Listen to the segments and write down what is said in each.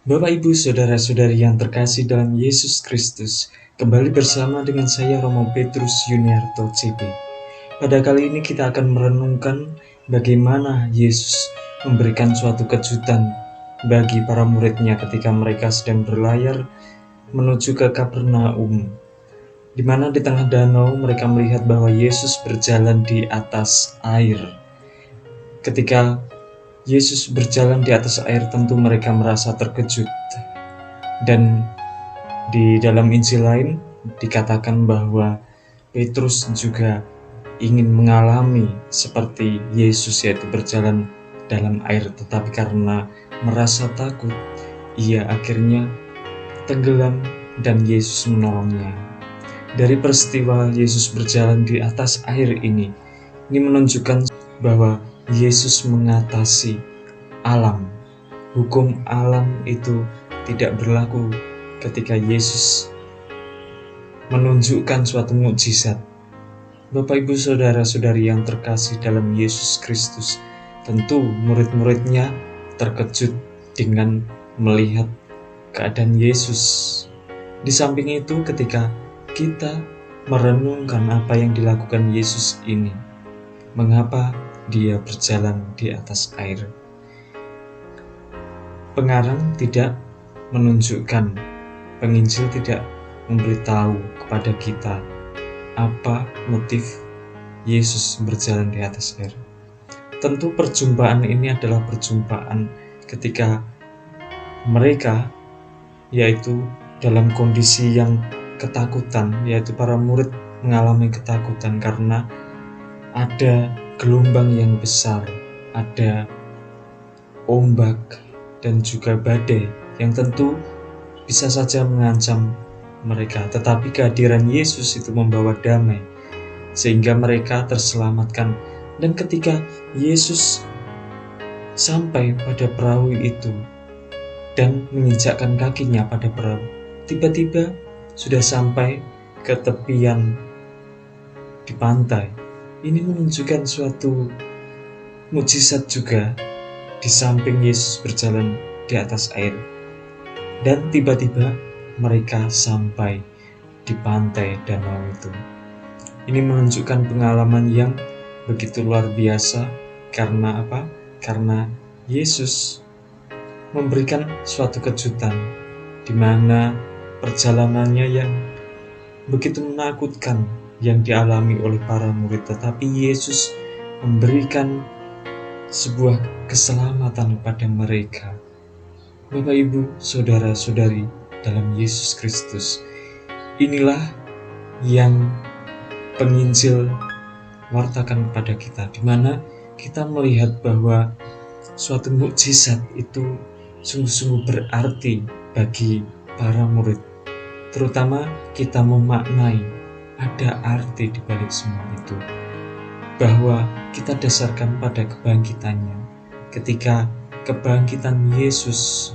Bapak, Ibu, Saudara-saudari yang terkasih dalam Yesus Kristus, kembali bersama dengan saya Romo Petrus Yuniarto CP. Pada kali ini kita akan merenungkan bagaimana Yesus memberikan suatu kejutan bagi para muridnya ketika mereka sedang berlayar menuju ke Kapernaum, di mana di tengah danau mereka melihat bahwa Yesus berjalan di atas air. Ketika Yesus berjalan di atas air, tentu mereka merasa terkejut. Dan di dalam Injil lain dikatakan bahwa Petrus juga ingin mengalami seperti Yesus, yaitu berjalan dalam air, tetapi karena merasa takut, ia akhirnya tenggelam dan Yesus menolongnya. Dari peristiwa Yesus berjalan di atas air ini menunjukkan bahwa Yesus mengatasi alam. Hukum alam itu tidak berlaku ketika Yesus menunjukkan suatu mukjizat. Bapak, Ibu, Saudara-saudari yang terkasih dalam Yesus Kristus, tentu murid-muridnya terkejut dengan melihat keadaan Yesus. Di samping itu, ketika kita merenungkan apa yang dilakukan Yesus ini, mengapa dia berjalan di atas air? Pengarang tidak menunjukkan, penginjil tidak memberitahu kepada kita apa motif Yesus berjalan di atas air. Tentu perjumpaan ini adalah perjumpaan ketika mereka, yaitu dalam kondisi yang ketakutan, yaitu para murid mengalami ketakutan karena ada gelombang yang besar, ada ombak dan juga badai yang tentu bisa saja mengancam mereka. Tetapi kehadiran Yesus itu membawa damai sehingga mereka terselamatkan. Dan ketika Yesus sampai pada perahu itu dan menginjakkan kakinya pada perahu, tiba-tiba sudah sampai ke tepian di pantai. Ini menunjukkan suatu mukjizat juga, di samping Yesus berjalan di atas air. Dan tiba-tiba mereka sampai di pantai danau itu. Ini menunjukkan pengalaman yang begitu luar biasa. Karena apa? Karena Yesus memberikan suatu kejutan, di mana perjalanannya yang begitu menakutkan yang dialami oleh para murid, tetapi Yesus memberikan sebuah keselamatan kepada mereka. Bapak, Ibu, Saudara-saudari dalam Yesus Kristus, inilah yang penginjil wartakan kepada kita, di mana kita melihat bahwa suatu mukjizat itu sungguh-sungguh berarti bagi para murid. Terutama kita memaknai ada arti di balik semua itu, bahwa kita dasarkan pada kebangkitannya. Ketika kebangkitan Yesus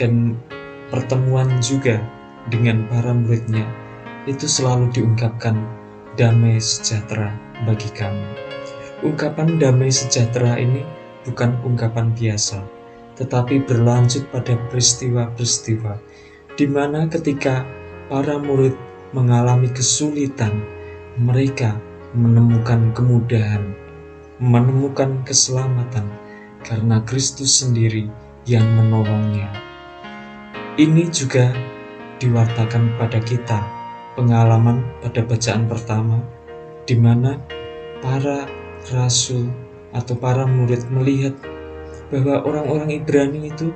dan pertemuan juga dengan para muridnya, itu selalu diungkapkan damai sejahtera bagi kami. Ungkapan damai sejahtera ini bukan ungkapan biasa, tetapi berlanjut pada peristiwa-peristiwa di mana ketika para murid mengalami kesulitan, mereka menemukan kemudahan, menemukan keselamatan karena Kristus sendiri yang menolongnya. Ini juga diwartakan pada kita, pengalaman pada bacaan pertama, di mana para rasul atau para murid melihat bahwa orang-orang Ibrani itu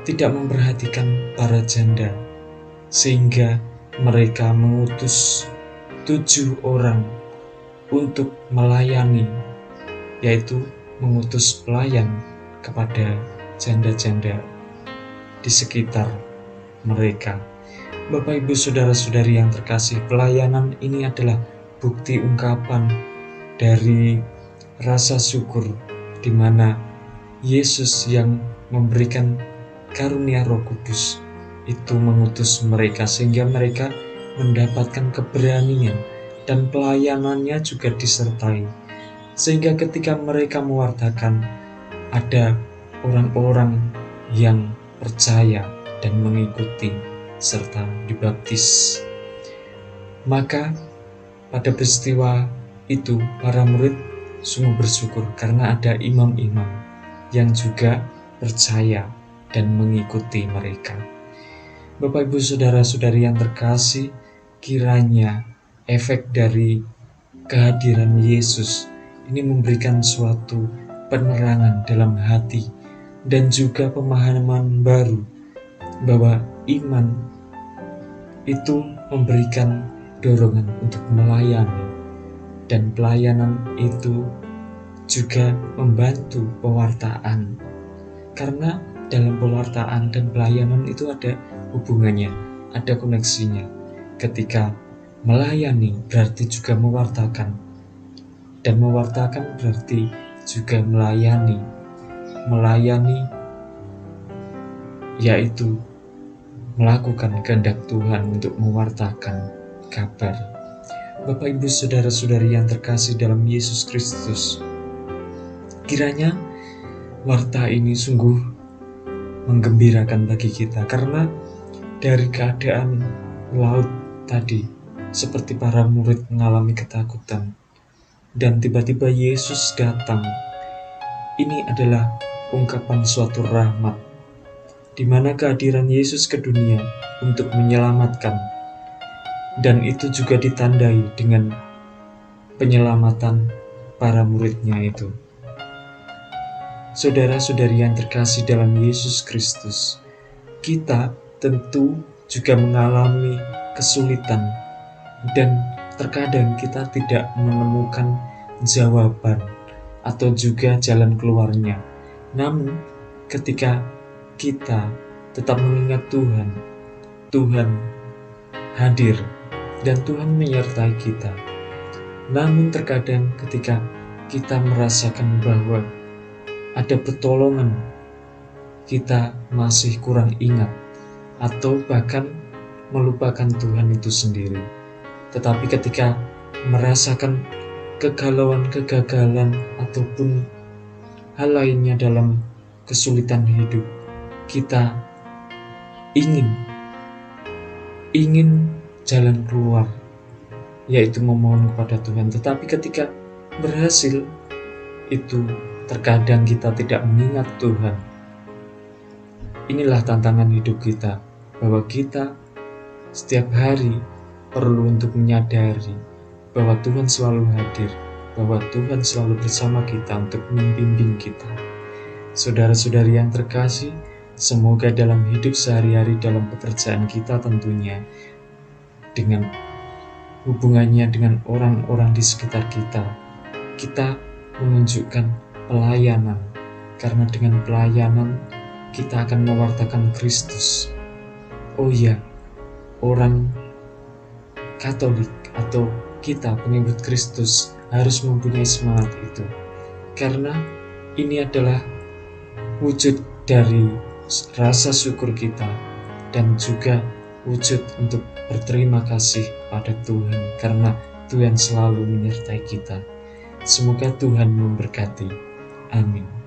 tidak memperhatikan para janda, sehingga mereka mengutus 7 orang untuk melayani, yaitu mengutus pelayan kepada janda-janda di sekitar mereka. Bapak, Ibu, Saudara-saudari yang terkasih, pelayanan ini adalah bukti ungkapan dari rasa syukur di mana Yesus yang memberikan karunia Roh Kudus itu mengutus mereka sehingga mereka mendapatkan keberanian dan pelayanannya juga disertai. Sehingga ketika mereka mewartakan, ada orang-orang yang percaya dan mengikuti serta dibaptis. Maka pada peristiwa itu para murid sungguh bersyukur karena ada imam-imam yang juga percaya dan mengikuti mereka. Bapak, Ibu, Saudara-saudari yang terkasih, kiranya efek dari kehadiran Yesus ini memberikan suatu penerangan dalam hati dan juga pemahaman baru bahwa iman itu memberikan dorongan untuk melayani, dan pelayanan itu juga membantu pewartaan, karena dalam pewartaan dan pelayanan itu ada hubungannya, ada koneksinya. Ketika melayani berarti juga mewartakan, dan mewartakan berarti juga melayani yaitu melakukan kehendak Tuhan untuk mewartakan kabar. Bapak, Ibu, Saudara-saudari yang terkasih dalam Yesus Kristus, kiranya warta ini sungguh menggembirakan bagi kita, karena dari keadaan laut tadi, seperti para murid mengalami ketakutan, dan tiba-tiba Yesus datang. Ini adalah ungkapan suatu rahmat, di mana kehadiran Yesus ke dunia untuk menyelamatkan, dan itu juga ditandai dengan penyelamatan para muridnya itu. Saudara-saudari yang terkasih dalam Yesus Kristus, kita tentu juga mengalami kesulitan, dan terkadang kita tidak menemukan jawaban atau juga jalan keluarnya. Namun ketika kita tetap mengingat Tuhan, Tuhan hadir dan Tuhan menyertai kita. Namun terkadang ketika kita merasakan bahwa ada pertolongan, kita masih kurang ingat atau bahkan melupakan Tuhan itu sendiri. Tetapi ketika merasakan kegalauan, kegagalan, ataupun hal lainnya dalam kesulitan hidup, kita ingin jalan keluar, yaitu memohon kepada Tuhan. Tetapi ketika berhasil, itu terkadang kita tidak mengingat Tuhan. Inilah tantangan hidup kita, bahwa kita setiap hari perlu untuk menyadari bahwa Tuhan selalu hadir, bahwa Tuhan selalu bersama kita untuk membimbing kita. Saudara-saudari yang terkasih, semoga dalam hidup sehari-hari, dalam pekerjaan kita tentunya, dengan hubungannya dengan orang-orang di sekitar kita, kita menunjukkan pelayanan, karena dengan pelayanan kita akan mewartakan Kristus. Oh ya, orang Katolik atau kita pengikut Kristus harus mempunyai semangat itu, karena ini adalah wujud dari rasa syukur kita dan juga wujud untuk berterima kasih pada Tuhan, karena Tuhan selalu menyertai kita. Semoga Tuhan memberkati. Amin.